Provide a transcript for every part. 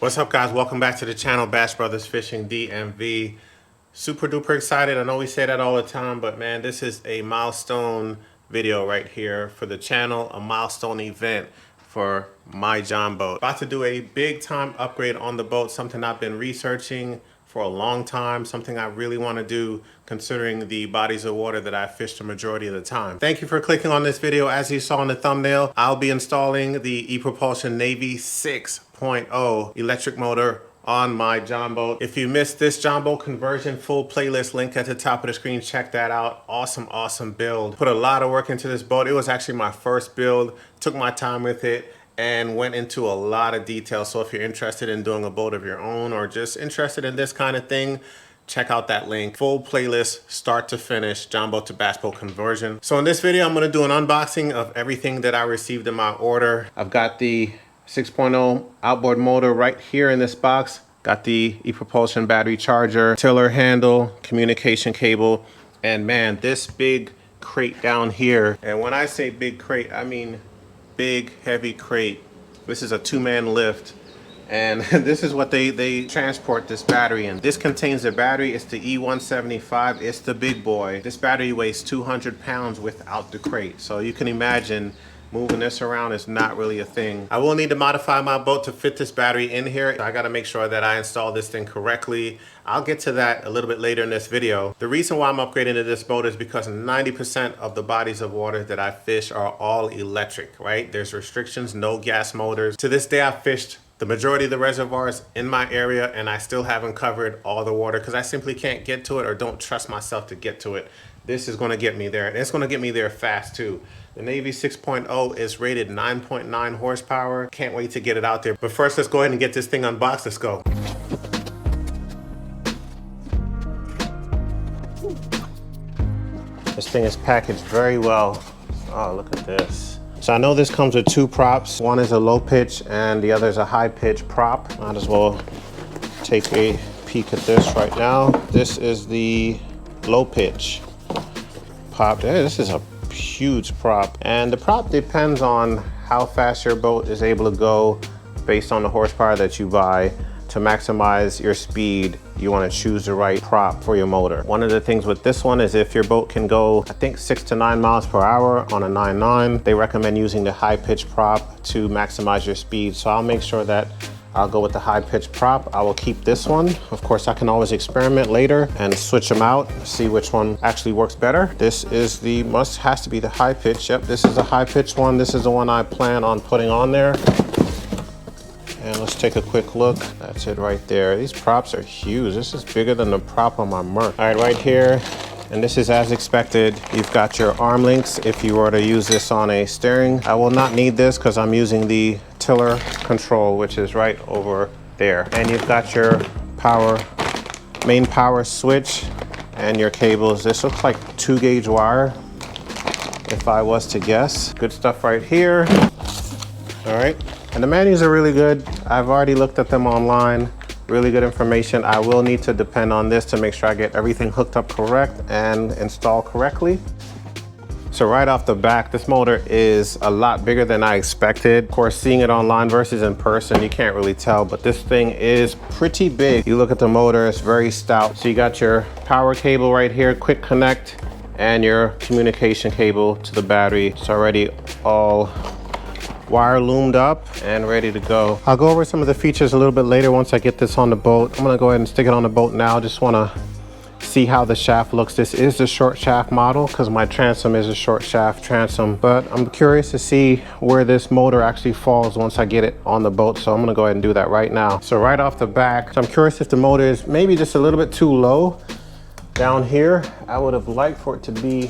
What's up, guys? Welcome back to the channel, Bass Brothers Fishing DMV. Super duper excited. I know we say that all the time, but man, this is a milestone video right here for the channel, a milestone event for my John boat. About to do a big time upgrade on the boat, something I've been researching for a long time, something I really want to do considering the bodies of water that I fish the majority of the time. Thank you for clicking on this video. As you saw in the thumbnail, I'll be installing the ePropulsion Navy 6.0 electric motor on my John boat. If you missed this John boat conversion full playlist, link at the top of the screen, check that out. Awesome build. Put a lot of work into this boat. It was actually my first build, took my time with it, and went into a lot of detail. So if you're interested in doing a boat of your own or just interested in this kind of thing, check out that link. Full playlist, start to finish, John boat to bass boat conversion. So in this video, I'm gonna do an unboxing of everything that I received in my order. I've got the 6.0 outboard motor right here in this box. Got the ePropulsion battery charger, tiller handle, communication cable, and man, this big crate down here. And when I say big crate, I mean big heavy crate. This is a two-man lift, and this is what they transport this battery in. This contains the battery. It's the E175. It's the big boy. This battery weighs 200 pounds without the crate, so you can imagine moving this around is not really a thing. I will need to modify my boat to fit this battery in here. I gotta make sure that I install this thing correctly. I'll get to that a little bit later in this video. The reason why I'm upgrading to this boat is because 90% of the bodies of water that I fish are all electric, right? There's restrictions, no gas motors. To this day, I've fished the majority of the reservoirs in my area, and I still haven't covered all the water because I simply can't get to it or don't trust myself to get to it. This is gonna get me there, and it's gonna get me there fast too. The Navy 6.0 is rated 9.9 horsepower. Can't wait to get it out there. But first, let's go ahead and get this thing unboxed. Let's go. This thing is packaged very well. Oh, look at this. So I know this comes with two props. One is a low pitch and the other is a high pitch prop. Might as well take a peek at this right now. This is the low pitch prop. This is a huge prop, and the prop depends on how fast your boat is able to go based on the horsepower that you buy. To maximize your speed, you want to choose the right prop for your motor. One of the things with this one is if your boat can go, I think 6 to 9 miles per hour on a 9.9, they recommend using the high pitch prop to maximize your speed. So I'll make sure that I'll go with the high pitch prop. I will keep this one. Of course, I can always experiment later and switch them out, see which one actually works better. This is the has to be the high pitch. Yep, this is a high pitch one. This is the one I plan on putting on there. And let's take a quick look. That's it right there. These props are huge. This is bigger than the prop on my Merc. All right here. And this is as expected. You've got your arm links if you were to use this on a steering. I will not need this because I'm using the tiller control, which is right over there. And you've got your main power switch and your cables. This looks like 2-gauge wire, if I was to guess. Good stuff right here. All right, and the manuals are really good. I've already looked at them online. Really good information. I will need to depend on this to make sure I get everything hooked up correct and installed correctly. So right off the back, this motor is a lot bigger than I expected. Of course, seeing it online versus in person, you can't really tell, but this thing is pretty big. You look at the motor, it's very stout. So you got your power cable right here, quick connect, and your communication cable to the battery. It's already all wire loomed up and ready to go. I'll go over some of the features a little bit later once I get this on the boat. I'm gonna go ahead and stick it on the boat now. Just wanna see how the shaft looks. This is the short shaft model because my transom is a short shaft transom, but I'm curious to see where this motor actually falls once I get it on the boat. So I'm gonna go ahead and do that right now. So right off the back, so I'm curious if the motor is maybe just a little bit too low down here. I would have liked for it to be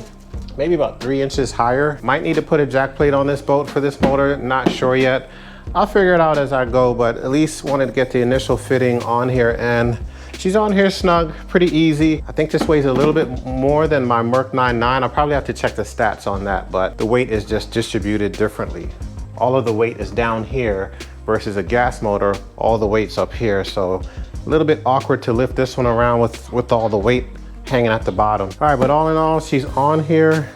maybe about 3 inches higher. Might need to put a jack plate on this boat for this motor, not sure yet. I'll figure it out as I go, but at least wanted to get the initial fitting on here, and she's on here snug, pretty easy. I think this weighs a little bit more than my Merc 9.9. I'll probably have to check the stats on that, but the weight is just distributed differently. All of the weight is down here versus a gas motor, all the weight's up here. So a little bit awkward to lift this one around with all the weight hanging at the bottom. All right, but all in all, she's on here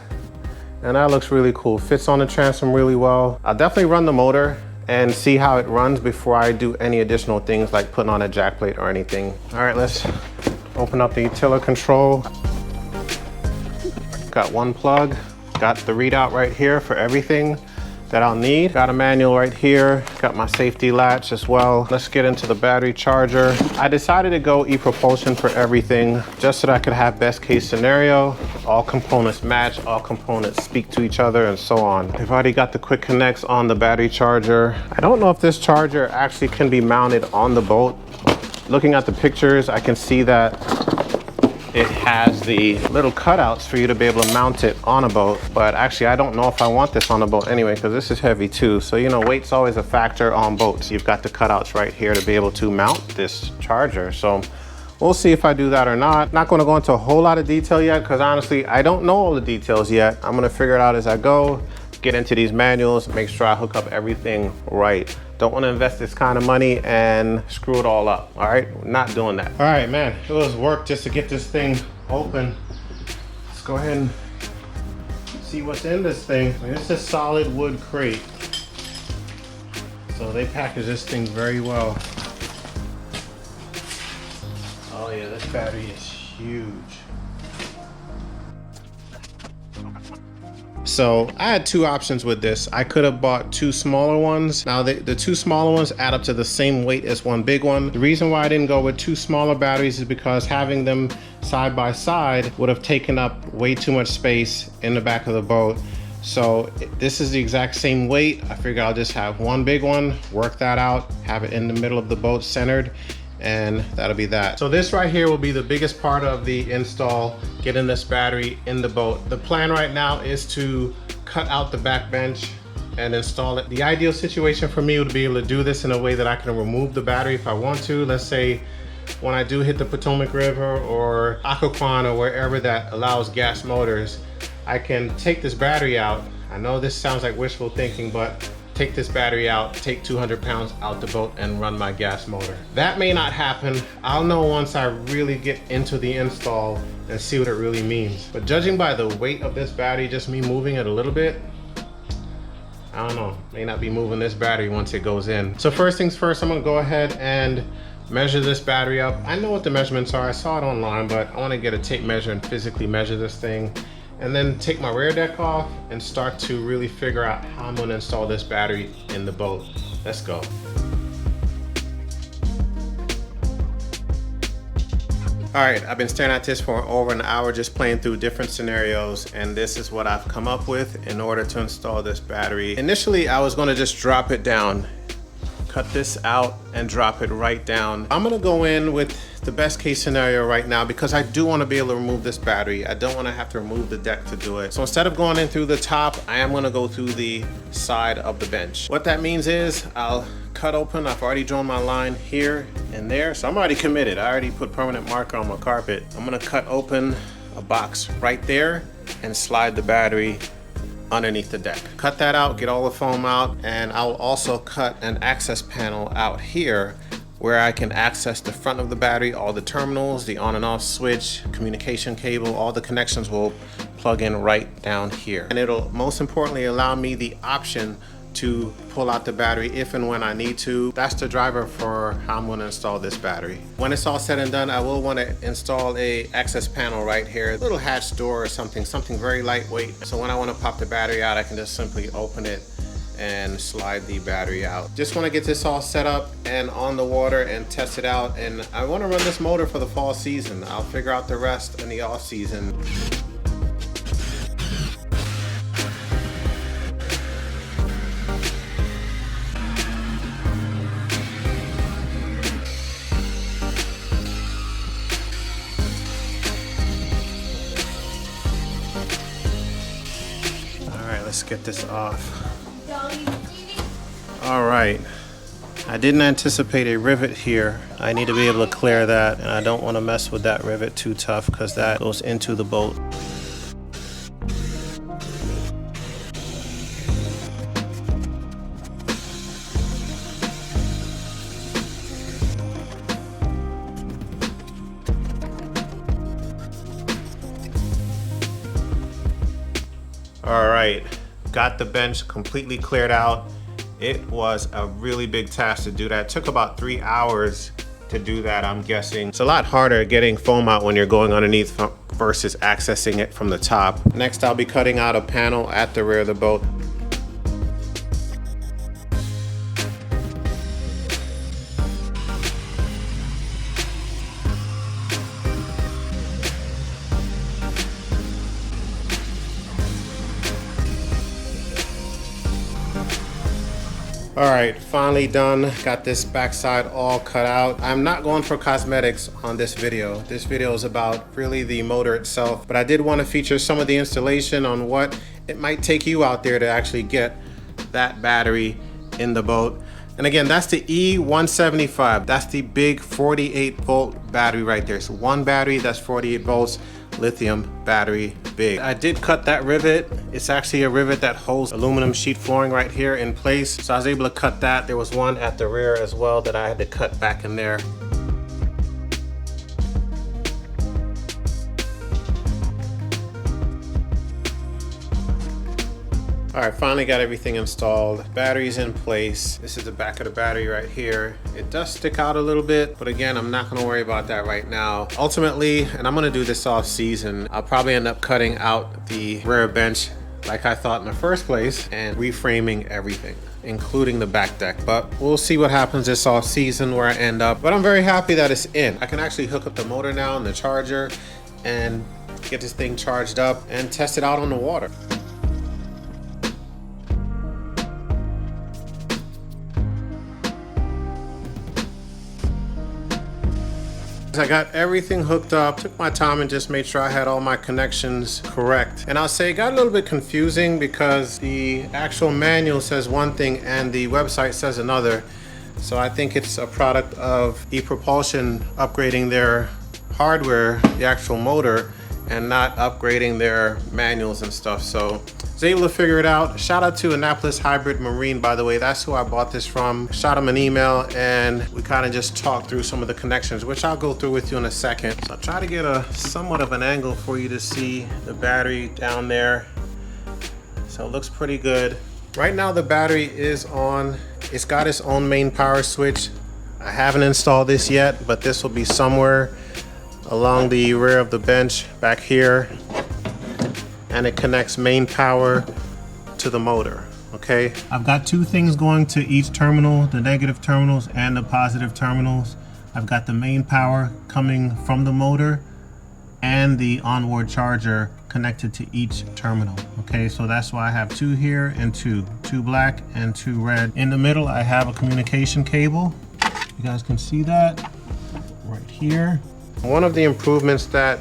and that looks really cool. Fits on the transom really well. I'll definitely run the motor and see how it runs before I do any additional things like putting on a jack plate or anything. All right, let's open up the tiller control. Got one plug, got the readout right here for everything that I'll need. Got a manual right here, got my safety latch as well. Let's get into the battery charger. I decided to go ePropulsion for everything just so that I could have best case scenario. All components match, all components speak to each other, and so on. I've already got the quick connects on the battery charger. I don't know if this charger actually can be mounted on the boat. Looking at the pictures, I can see that it has the little cutouts for you to be able to mount it on a boat, but actually I don't know if I want this on a boat anyway, because this is heavy too. So, you know, weight's always a factor on boats. You've got the cutouts right here to be able to mount this charger. So we'll see if I do that or not. Not going to go into a whole lot of detail yet, because honestly, I don't know all the details yet. I'm going to figure it out as I go, get into these manuals, make sure I hook up everything right. Don't want to invest this kind of money and screw it all up. All right, we're not doing that. All right, man, it was work just to get this thing open. Let's go ahead and see what's in this thing. I mean, it's a solid wood crate, so they package this thing very well. Oh yeah, this battery is huge. So I had two options with this. I could have bought two smaller ones. Now the two smaller ones add up to the same weight as one big one. The reason why I didn't go with two smaller batteries is because having them side by side would have taken up way too much space in the back of the boat. So this is the exact same weight. I figured I'll just have one big one, work that out, have it in the middle of the boat centered, and that'll be that. So this right here will be the biggest part of the install, getting this battery in the boat. The plan right now is to cut out the back bench and install it. The ideal situation for me would be able to do this in a way that I can remove the battery if I want to. Let's say when I do hit the Potomac River or Occoquan or wherever that allows gas motors, I can take this battery out. I know this sounds like wishful thinking, but take this battery out, take 200 pounds out the boat and run my gas motor. That may not happen. I'll know once I really get into the install and see what it really means. But judging by the weight of this battery, just me moving it a little bit, I don't know, may not be moving this battery once it goes in. So first things first, I'm gonna go ahead and measure this battery up. I know what the measurements are, I saw it online, but I wanna get a tape measure and physically measure this thing, and then take my rear deck off and start to really figure out how I'm gonna install this battery in the boat. Let's go. All right, I've been staring at this for over an hour, just playing through different scenarios, and this is what I've come up with in order to install this battery. Initially, I was gonna just drop it down, cut this out and drop it right down. I'm gonna go in with the best case scenario right now because I do want to be able to remove this battery. I don't want to have to remove the deck to do it. So instead of going in through the top, I am going to go through the side of the bench. What that means is I'll cut open. I've already drawn my line here and there, so I'm already committed. I already put permanent marker on my carpet. I'm going to cut open a box right there and slide the battery underneath the deck. Cut that out, get all the foam out, and I'll also cut an access panel out here where I can access the front of the battery, all the terminals, the on and off switch, communication cable, all the connections will plug in right down here. And it'll most importantly allow me the option to pull out the battery if and when I need to. That's the driver for how I'm gonna install this battery. When it's all said and done, I will wanna install a access panel right here, a little hatch door or something very lightweight. So when I wanna pop the battery out, I can just simply open it and slide the battery out. Just want to get this all set up and on the water and test it out, and I want to run this motor for the fall season. I'll figure out the rest in the off season. All right, let's get this off. All right, I didn't anticipate a rivet here. I need to be able to clear that, and I don't want to mess with that rivet too tough because that goes into the boat. All right, got the bench completely cleared out. It was a really big task to do that. It took about 3 hours to do that, I'm guessing. It's a lot harder getting foam out when you're going underneath versus accessing it from the top. Next, I'll be cutting out a panel at the rear of the boat. All right, finally done. Got this backside all cut out. I'm not going for cosmetics on this video. This video is about really the motor itself, but I did want to feature some of the installation on what it might take you out there to actually get that battery in the boat. And again, that's the E175. That's the big 48 volt battery right there. So one battery, that's 48 volts, lithium battery, big. I did cut that rivet. It's actually a rivet that holds aluminum sheet flooring right here in place. So I was able to cut that. There was one at the rear as well that I had to cut back in there. All right, finally got everything installed. Battery's in place. This is the back of the battery right here. It does stick out a little bit, but again, I'm not gonna worry about that right now. Ultimately, and I'm gonna do this off season, I'll probably end up cutting out the rear bench like I thought in the first place and reframing everything, including the back deck. But we'll see what happens this off season where I end up. But I'm very happy that it's in. I can actually hook up the motor now and the charger and get this thing charged up and test it out on the water. I got everything hooked up, took my time and just made sure I had all my connections correct. And I'll say it got a little bit confusing because the actual manual says one thing and the website says another. So I think it's a product of ePropulsion upgrading their hardware, the actual motor, and not upgrading their manuals and stuff. So I was able to figure it out. Shout out to Annapolis Hybrid Marine, by the way. That's who I bought this from. Shot him an email and we kind of just talked through some of the connections, which I'll go through with you in a second. So I'll try to get a somewhat of an angle for you to see the battery down there. So it looks pretty good. Right now the battery is on. It's got its own main power switch. I haven't installed this yet, but this will be somewhere along the rear of the bench back here, and it connects main power to the motor. Okay, I've got two things going to each terminal, the negative terminals and the positive terminals. I've got the main power coming from the motor and the onboard charger connected to each terminal. Okay, so that's why I have two here and two black and two red. In the middle I have a communication cable. You guys can see that right here. One of the improvements that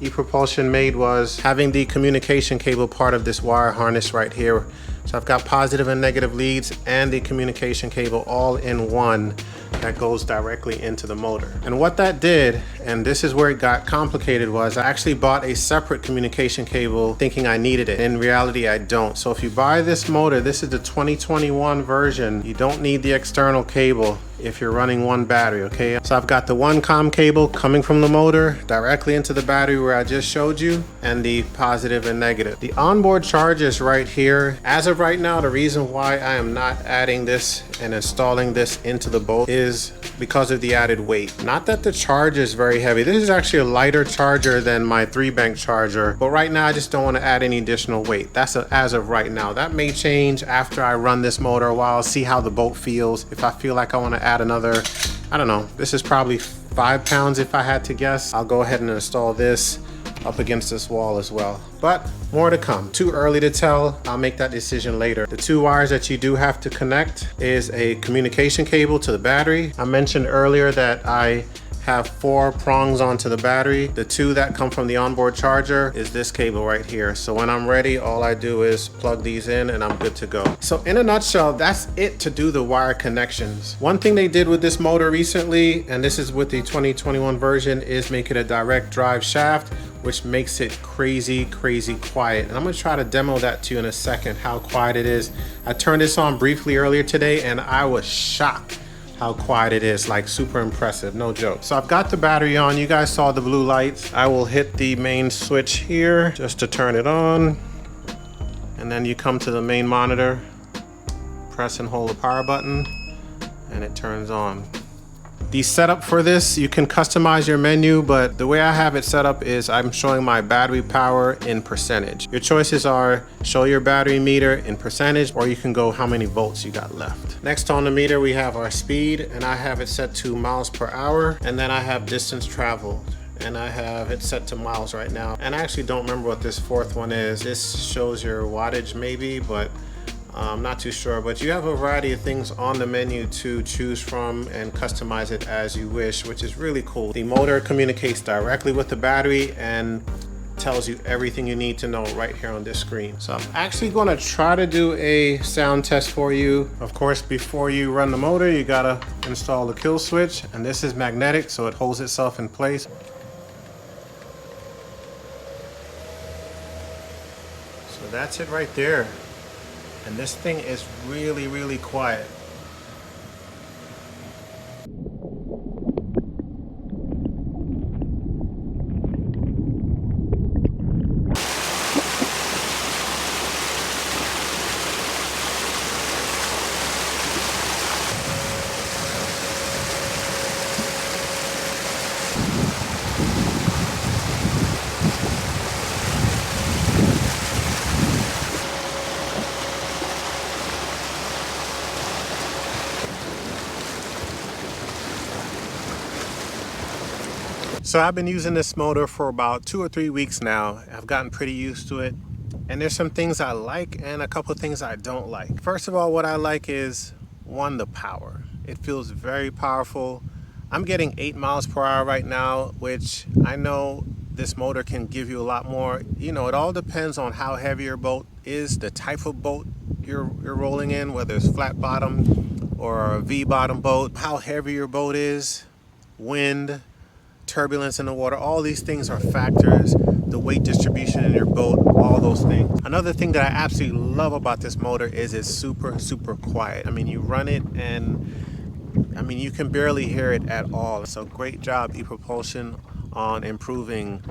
ePropulsion made was having the communication cable part of this wire harness right here. So I've got positive and negative leads and the communication cable all in one that goes directly into the motor. And what that did, and this is where it got complicated, was I actually bought a separate communication cable thinking I needed it. In reality, I don't. So if you buy this motor, this is the 2021 version, you don't need the external cable if you're running one battery, okay? So I've got the one COM cable coming from the motor directly into the battery where I just showed you, and the positive and negative. The onboard charge is right here. As of right now, the reason why I am not adding this and installing this into the boat is because of the added weight. Not that the charge is very heavy. This is actually a lighter charger than my 3-bank charger, but right now I just don't want to add any additional weight. That's as of right now. That may change after I run this motor a while, see how the boat feels. If I feel like I want to add another, I don't know, this is probably 5 pounds if I had to guess. I'll go ahead and install this up against this wall as well, but more to come. Too early to tell. I'll make that decision later. The two wires that you do have to connect is a communication cable to the battery. I mentioned earlier that I have 4 prongs onto the battery. The 2 that come from the onboard charger is this cable right here. So when I'm ready, all I do is plug these in and I'm good to go. So in a nutshell, that's it to do the wire connections. One thing they did with this motor recently, and this is with the 2021 version, is make it a direct drive shaft, which makes it crazy quiet. And I'm gonna try to demo that to you in a second, how quiet it is. I turned this on briefly earlier today and I was shocked how quiet it is, like super impressive, no joke. So I've got the battery on. You guys saw the blue lights. I will hit the main switch here just to turn it on. And then you come to the main monitor, press and hold the power button and it turns on. The setup for this, you can customize your menu, but the way I have it set up is I'm showing my battery power in percentage. Your choices are show your battery meter in percentage, or you can go how many volts you got left. Next on the meter, we have our speed, and I have it set to miles per hour. And then I have distance traveled, and I have it set to miles right now. And I actually don't remember what this fourth one is. This shows your wattage maybe, but I'm not too sure, but you have a variety of things on the menu to choose from and customize it as you wish, which is really cool. The motor communicates directly with the battery and tells you everything you need to know right here on this screen. So I'm actually going to try to do a sound test for you. Of course, before you run the motor, you gotta install the kill switch, and this is magnetic, so it holds itself in place. So that's it right there. And this thing is really, really quiet. So I've been using this motor for about 2 or 3 weeks now. I've gotten pretty used to it. And there's some things I like and a couple of things I don't like. First of all, what I like is, one, the power. It feels very powerful. I'm getting 8 miles per hour right now, which I know this motor can give you a lot more. You know, it all depends on how heavy your boat is, the type of boat you're rolling in, whether it's flat bottom or a V bottom boat, how heavy your boat is, wind, turbulence in the water. All these things are factors, the weight distribution in your boat, all those things. Another thing that I absolutely love about this motor is it's super, super quiet. I mean, you run it and I mean, you can barely hear it at all. So great job, ePropulsion, on improving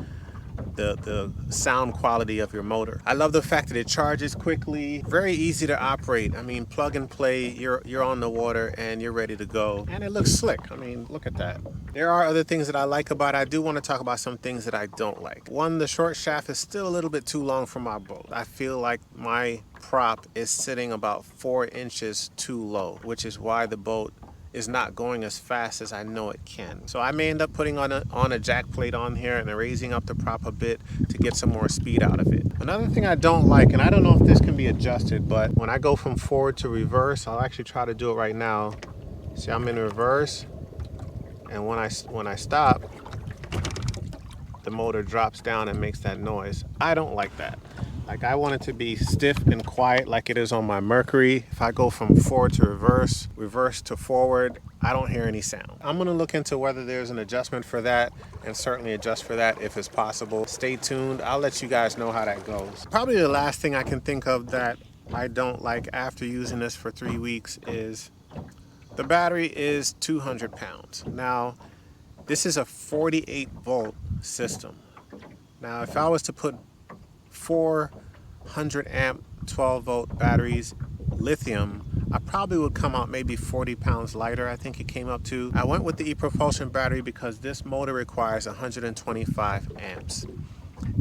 the sound quality of your motor. I love the fact that it charges quickly, very easy to operate. I mean, plug and play, you're on the water and you're ready to go. And it looks slick. I mean, look at that. There are other things that I like about it. I do want to talk about some things that I don't like. One, the short shaft is still a little bit too long for my boat. I feel like my prop is sitting about 4 inches too low, which is why the boat is not going as fast as I know it can. So I may end up putting on a jack plate on here and raising up the prop a bit to get some more speed out of it. Another thing I don't like, and I don't know if this can be adjusted, but when I go from forward to reverse, I'll actually try to do it right now. See, I'm in reverse, and when I stop, the motor drops down and makes that noise. I don't like that. Like, I want it to be stiff and quiet like it is on my Mercury. If I go from forward to reverse, reverse to forward, I don't hear any sound. I'm gonna look into whether there's an adjustment for that, and certainly adjust for that if it's possible. Stay tuned, I'll let you guys know how that goes. Probably the last thing I can think of that I don't like after using this for 3 weeks is the battery is 200 pounds. Now, this is a 48 volt system. Now, if I was to put 400 amp 12 volt batteries, lithium, I probably would come out maybe 40 pounds lighter. I think it came up to. I went with the ePropulsion battery because this motor requires 125 amps.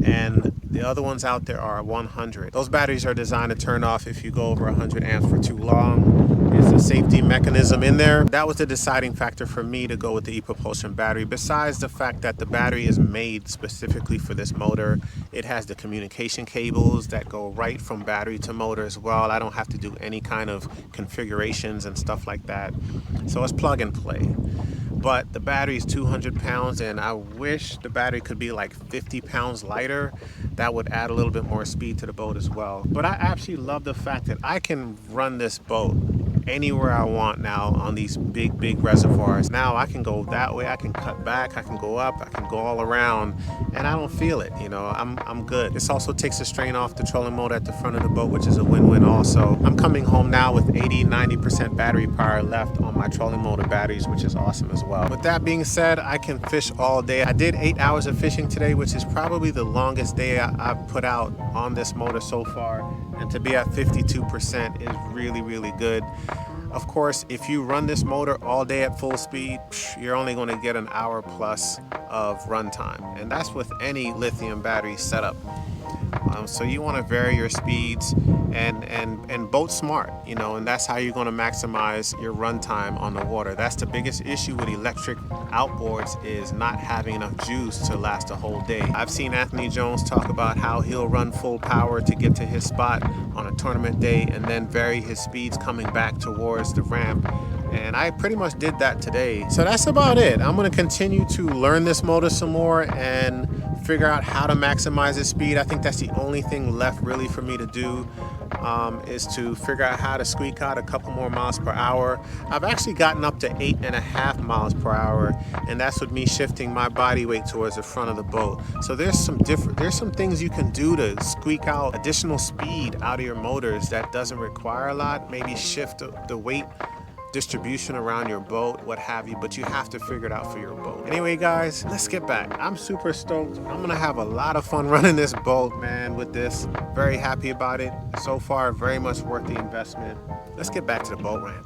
And the other ones out there are 100. Those batteries are designed to turn off if you go over 100 amps for too long. There's a safety mechanism in there. That was the deciding factor for me to go with the ePropulsion battery. Besides the fact that the battery is made specifically for this motor, it has the communication cables that go right from battery to motor as well. I don't have to do any kind of configurations and stuff like that. So it's plug and play. But the battery is 200 pounds, and I wish the battery could be like 50 pounds lighter. That would add a little bit more speed to the boat as well. But I actually love the fact that I can run this boat anywhere I want now on these big reservoirs. Now I can go that way, I can cut back, I can go up, I can go all around, and I don't feel it, you know, I'm good. This also takes the strain off the trolling motor at the front of the boat, which is a win-win also. I'm coming home now with 80-90% battery power left on my trolling motor batteries, which is awesome as well. With that being said, I can fish all day. I did 8 hours of fishing today, which is probably the longest day I've put out on this motor so far. and to be at 52% is really, really good. Of course, if you run this motor all day at full speed, you're only going to get an hour plus of runtime, and that's with any lithium battery setup. So you want to vary your speeds and boat smart, you know, and that's how you're going to maximize your runtime on the water. That's the biggest issue with electric outboards, is not having enough juice to last a whole day. I've seen Anthony Jones talk about how he'll run full power to get to his spot on a tournament day and then vary his speeds coming back towards the ramp. And I pretty much did that today. So that's about it. I'm going to continue to learn this motor some more and figure out how to maximize its speed. I think that's the only thing left really for me to do, is to figure out how to squeak out a couple more miles per hour. I've actually gotten up to 8.5 miles per hour, and that's with me shifting my body weight towards the front of the boat. So there's some things you can do to squeak out additional speed out of your motors that doesn't require a lot. Maybe shift the weight distribution around your boat, what have you, but you have to figure it out for your boat. Anyway, guys, let's get back. I'm super stoked. I'm gonna have a lot of fun running this boat, man, with this. Very happy about it. So far, very much worth the investment. Let's get back to the boat ramp.